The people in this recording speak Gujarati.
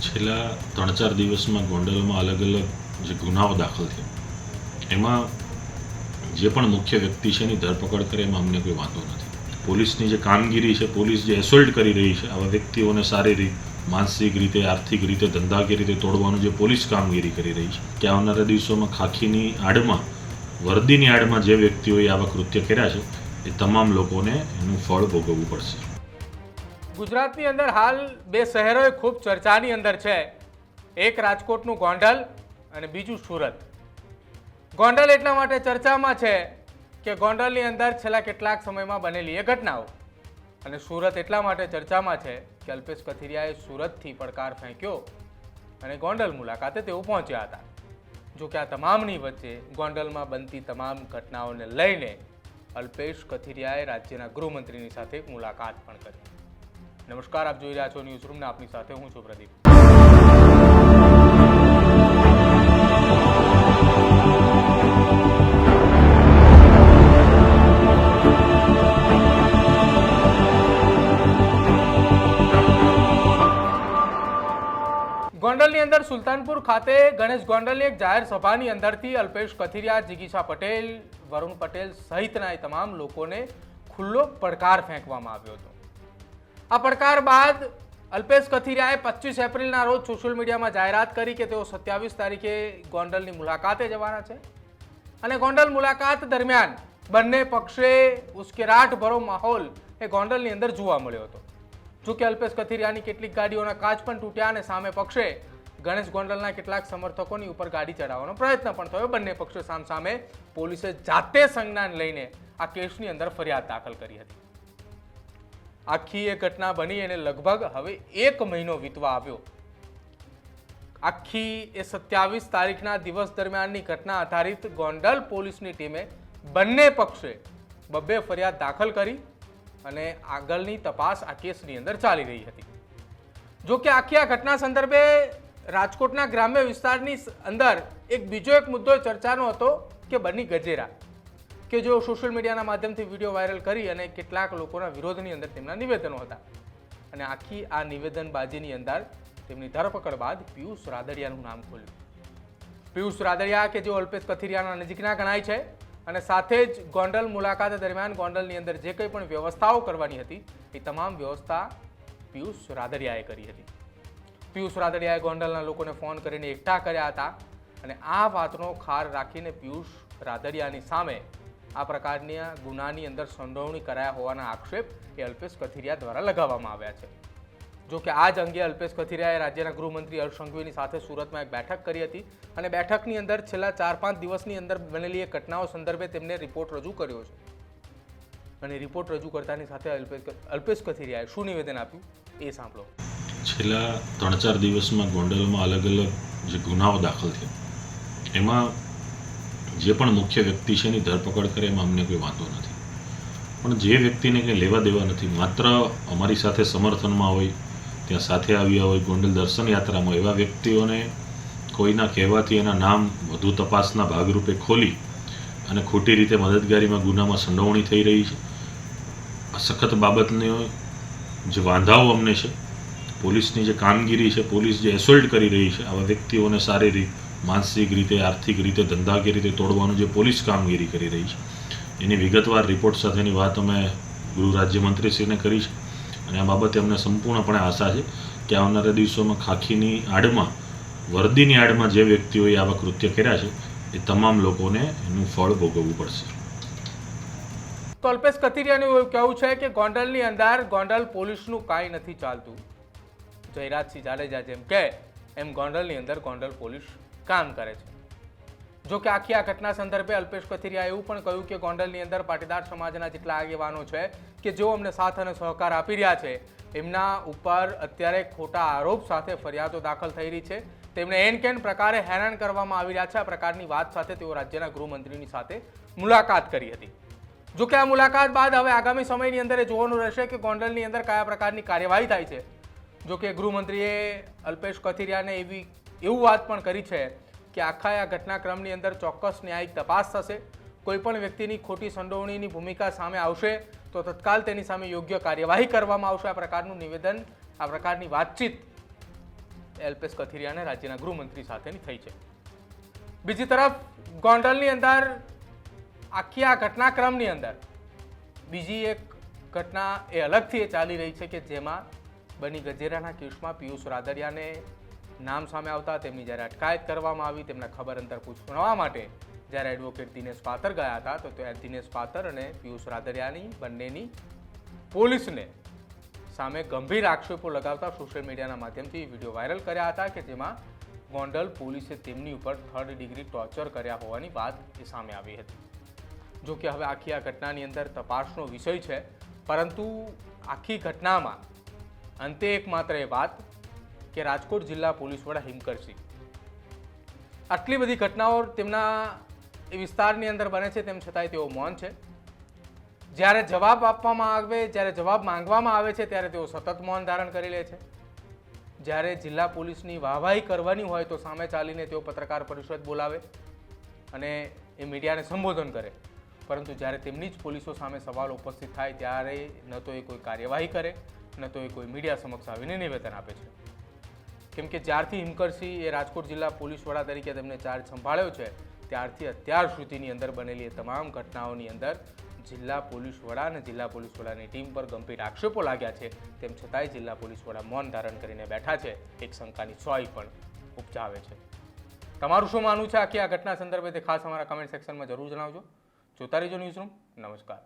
છેલ્લા 3-4 દિવસમાં ગોંડલમાં અલગ અલગ જે ગુનાઓ દાખલ થયા એમાં જે પણ મુખ્ય વ્યક્તિ છે એની ધરપકડ કરે એમાં અમને કોઈ વાંધો નથી. પોલીસની જે કામગીરી છે, પોલીસ જે એસોલ્ટ કરી રહી છે આવા વ્યક્તિઓને શારીરિક, માનસિક રીતે, આર્થિક રીતે, ધંધાકીય રીતે તોડવાનું જે પોલીસ કામગીરી કરી રહી છે કે આવનારા દિવસોમાં ખાખીની આડમાં, વર્દીની આડમાં જે વ્યક્તિઓએ આવા કૃત્ય કર્યા છે એ તમામ લોકોને એનું ફળ ભોગવવું પડશે. ગુજરાતની અંદર હાલ બે શહેરોએ ખૂબ ચર્ચાની અંદર છે. એક રાજકોટનું ગોંડલ અને બીજું સુરત. ગોંડલ એટલા માટે ચર્ચામાં છે કે ગોંડલની અંદર છેલ્લા કેટલાક સમયમાં બનેલી એ ઘટનાઓ, અને સુરત એટલા માટે ચર્ચામાં છે કે અલ્પેશ કથિરિયાએ સુરતથી પડકાર ફેંક્યો અને ગોંડલ મુલાકાતે તેઓ પહોંચ્યા હતા. જો કે આ તમામની વચ્ચે ગોંડલમાં બનતી તમામ ઘટનાઓને લઈને અલ્પેશ કથિરિયાએ રાજ્યના ગૃહમંત્રીની સાથે એક મુલાકાત પણ કરી. નમસ્કાર, આપ જોઈ રહ્યા છો ન્યૂઝ રૂમ ને આપની સાથે હું છું પ્રદીપ. ગોંડલની અંદર સુલતાનપુર ખાતે ગણેશ ગોંડલની એક જાહેર સભાની અંદરથી અલ્પેશ કથિરિયા, જિગીશા પટેલ, વરુણ પટેલ સહિતના એ તમામ લોકોને ખુલ્લો પડકાર ફેંકવામાં આવ્યો હતો. આ પડકાર બાદ અલ્પેશ કથિરિયાએ 25 એપ્રિલના રોજ સોશિયલ મીડિયામાં જાહેરાત કરી કે તેઓ 27 તારીખે ગોંડલની મુલાકાતે જવાના છે, અને ગોંડલ મુલાકાત દરમિયાન બંને પક્ષે ઉશ્કેરાટભરો માહોલ એ ગોંડલની અંદર જોવા મળ્યો હતો. જો કે અલ્પેશ કથિરિયાની કેટલીક ગાડીઓના કાચ પણ તૂટ્યા અને સામે પક્ષે ગણેશ ગોંડલના કેટલાક સમર્થકોની ઉપર ગાડી ચડાવવાનો પ્રયત્ન પણ થયો. બંને પક્ષે સામસામે પોલીસે જાતે સંજ્ઞાન લઈને આ કેસની અંદર ફરિયાદ દાખલ કરી હતી. આખી એ ઘટના બની અને લગભગ હવે 1 મહિનો વીતવા આવ્યો. આખી એ 27 તારીખના દિવસ દરમિયાનની ઘટના આધારિત ગોંડલ પોલીસની ટીમે બંને પક્ષે 2 ફરિયાદ દાખલ કરી અને આગળની તપાસ આ કેસની અંદર ચાલી રહી હતી. જો કે આખી આ ઘટના સંદર્ભે રાજકોટના ગ્રામ્ય વિસ્તારની અંદર બીજો એક મુદ્દો ચર્ચાનો હતો કે બની ગજેરા, કે જેઓ સોશિયલ મીડિયાના માધ્યમથી વિડીયો વાયરલ કરી અને કેટલાક લોકોના વિરોધની અંદર તેમના નિવેદનો હતા, અને આખી આ નિવેદનબાજીની અંદર તેમની ધરપકડ બાદ પિયુષ રાદડિયાનું નામ ખોલ્યું. પિયુષ રાદડિયા કે જેઓ અલ્પેશ કથિરિયાના નજીકના ગણાય છે, અને સાથે જ ગોંડલ મુલાકાત દરમિયાન ગોંડલની અંદર જે કંઈ પણ વ્યવસ્થાઓ કરવાની હતી એ તમામ વ્યવસ્થા પિયુષ રાદડિયાએ કરી હતી. પિયુષ રાદડિયાએ ગોંડલના લોકોને ફોન કરીને એકઠા કર્યા હતા, અને આ વાતનો ખાર રાખીને પિયુષ રાદડિયાની સામે આ પ્રકારની ગુનાની અંદર સંડોવણી કરાયા હોવાના આક્ષેપ એ અલ્પેશ કથિરિયા દ્વારા લગાવવામાં આવ્યા છે. જો કે આ જ અંગે અલ્પેશ કથિરિયાએ રાજ્યના ગૃહમંત્રી હર્ષ સંઘવીની સાથે સુરતમાં એક બેઠક કરી હતી, અને બેઠકની અંદર છેલ્લા 4-5 દિવસની અંદર બનેલી એ ઘટનાઓ સંદર્ભે તેમને રિપોર્ટ રજૂ કર્યો છે. અને રિપોર્ટ રજૂ કરતાની સાથે અલ્પેશ કથિરિયાએ શું નિવેદન આપ્યું એ સાંભળો. છેલ્લા 3-4 દિવસમાં ગોંડલમાં અલગ અલગ જે ગુનાઓ દાખલ થયા એમાં જે પણ મુખ્ય વ્યક્તિ છે એની ધરપકડ કરે એમાં અમને કોઈ વાંધો નથી. પણ જે વ્યક્તિને કંઈ લેવા દેવા નથી, માત્ર અમારી સાથે સમર્થનમાં હોય, ત્યાં સાથે આવ્યા હોય, ગોંડલ દર્શન યાત્રામાં એવા વ્યક્તિઓને કોઈના કહેવાથી એના નામ વધુ તપાસના ભાગરૂપે ખોલી અને ખોટી રીતે મદદગારીમાં ગુનામાં સંડોવણી થઈ રહી છે. આ સખત બાબતની જે વાંધાઓ અમને છે, પોલીસની જે કામગીરી છે, પોલીસ જે એસોલ્ટ કરી રહી છે આવા વ્યક્તિઓને શારીરિક, માનસિક રીતે, આર્થિક રીતે, ધંધાકીય રીતે તોડવાનું જે પોલીસ કામગીરી કરી રહી છે એની વિગતવાર રિપોર્ટ સાથેની વાત અમે ગૃહ રાજ્યમંત્રીશ્રીને કરી છે, અને આ બાબતે અમને સંપૂર્ણપણે આશા છે કે આવનારા દિવસોમાં ખાખીની આડમાં, વર્દીની આડમાં જે વ્યક્તિઓએ આવા કૃત્ય કર્યા છે એ તમામ લોકોને એનું ફળ ભોગવવું પડશે. તો અલ્પેશ કથિરિયાનું એવું કહેવું છે કે ગોંડલની અંદર ગોંડલ પોલીસનું કાંઈ નથી ચાલતું. જયરાજસિંહ જાડેજા જેમ કે એમ ગોંડલની અંદર ગોંડલ પોલીસ કામ કરે છે. જો કે આખી આ ઘટના સંદર્ભે અલ્પેશ કથિરિયાએ એવું પણ કહ્યું કે ગોંડલની અંદર પાટીદાર સમાજના જેટલા આગેવાનો છે કે જેઓ અમને સાથ અને સહકાર આપી રહ્યા છે એમના ઉપર અત્યારે ખોટા આરોપ સાથે ફરિયાદો દાખલ થઈ રહી છે. તેમને એન કેન પ્રકારે હેરાન કરવામાં આવી રહ્યા છે. આ પ્રકારની વાત સાથે તેઓ રાજ્યના ગૃહમંત્રીની સાથે મુલાકાત કરી હતી. જો કે આ મુલાકાત બાદ હવે આગામી સમયની અંદર એ જોવાનું રહેશે કે ગોંડલની અંદર કયા પ્રકારની કાર્યવાહી થાય છે. જો કે ગૃહમંત્રીએ અલ્પેશ કથિરિયાને એવું વાત પણ કરી છે કે આખા આ ઘટનાક્રમની અંદર ચોક્કસ ન્યાયિક તપાસ થશે. કોઈપણ વ્યક્તિની ખોટી સંડોવણીની ભૂમિકા સામે આવશે તો તત્કાલ તેની સામે યોગ્ય કાર્યવાહી કરવામાં આવશે. આ પ્રકારનું નિવેદન, આ પ્રકારની વાતચીત અલ્પેશ કથિરિયા અને રાજ્યના ગૃહમંત્રી સાથેની થઈ છે. બીજી તરફ ગોંડલની અંદર આખી આ ઘટનાક્રમની અંદર બીજી એક ઘટના એ અલગથી ચાલી રહી છે કે જેમાં બની ગજેરાના કેસમાં પિયુષ રાદડિયાને નામ સામે આવતા તેમની જ્યારે અટકાયત કરવામાં આવી, તેમના ખબર અંતર પૂછવા માટે જ્યારે એડવોકેટ દિનેશ પાતર ગયા હતા તો દિનેશ પાતર અને પિયુષ રાદડિયાની બંનેની પોલીસને સામે ગંભીર આક્ષેપો લગાવતા સોશિયલ મીડિયાના માધ્યમથી વિડીયો વાયરલ કર્યા હતા કે જેમાં ગોંડલ પોલીસે તેમની ઉપર 3rd ડિગ્રી ટોર્ચર કર્યા હોવાની વાત એ સામે આવી હતી. જો કે હવે આખી આ ઘટનાની અંદર તપાસનો વિષય છે, પરંતુ આખી ઘટનામાં અંતે એકમાત્ર એ વાત કે રાજકોટ જિલ્લા પોલીસ વડા હિમકરસિંહ આટલી બધી ઘટનાઓ તેમના એ વિસ્તારની અંદર બને છે તેમ છતાંય તેઓ મૌન છે. જ્યારે જવાબ આપવામાં આવે, જ્યારે જવાબ માંગવામાં આવે છે ત્યારે તેઓ સતત મૌન ધારણ કરી લે છે. જ્યારે જિલ્લા પોલીસની વાહવાહી કરવાની હોય તો સામે ચાલીને તેઓ પત્રકાર પરિષદ બોલાવે અને એ મીડિયાને સંબોધન કરે, પરંતુ જ્યારે તેમની જ પોલીસો સામે સવાલ ઉપસ્થિત થાય ત્યારે ન તો એ કોઈ કાર્યવાહી કરે, ન તો એ કોઈ મીડિયા સમક્ષ આવીને નિવેદન આપે છે. કેમ કે જ્યારથી હિમકરસિંહ એ રાજકોટ જિલ્લા પોલીસ વડા તરીકે તેમને ચાર્જ સંભાળ્યો છે ત્યારથી અત્યાર સુધીની અંદર બનેલી એ તમામ ઘટનાઓની અંદર જિલ્લા પોલીસ વડા અને જિલ્લા પોલીસ વડાની ટીમ પર ગંભીર આક્ષેપો લાગ્યા છે. તેમ છતાંય જિલ્લા પોલીસ વડા મૌન ધારણ કરીને બેઠા છે, એક શંકાની સોય પણ ઉપજાવે છે. તમારું શું માનવું છે આખી આ ઘટના સંદર્ભે તે ખાસ અમારા કમેન્ટ સેક્શનમાં જરૂર જણાવજો. જોતા રહેજો ન્યૂઝરૂમ. નમસ્કાર.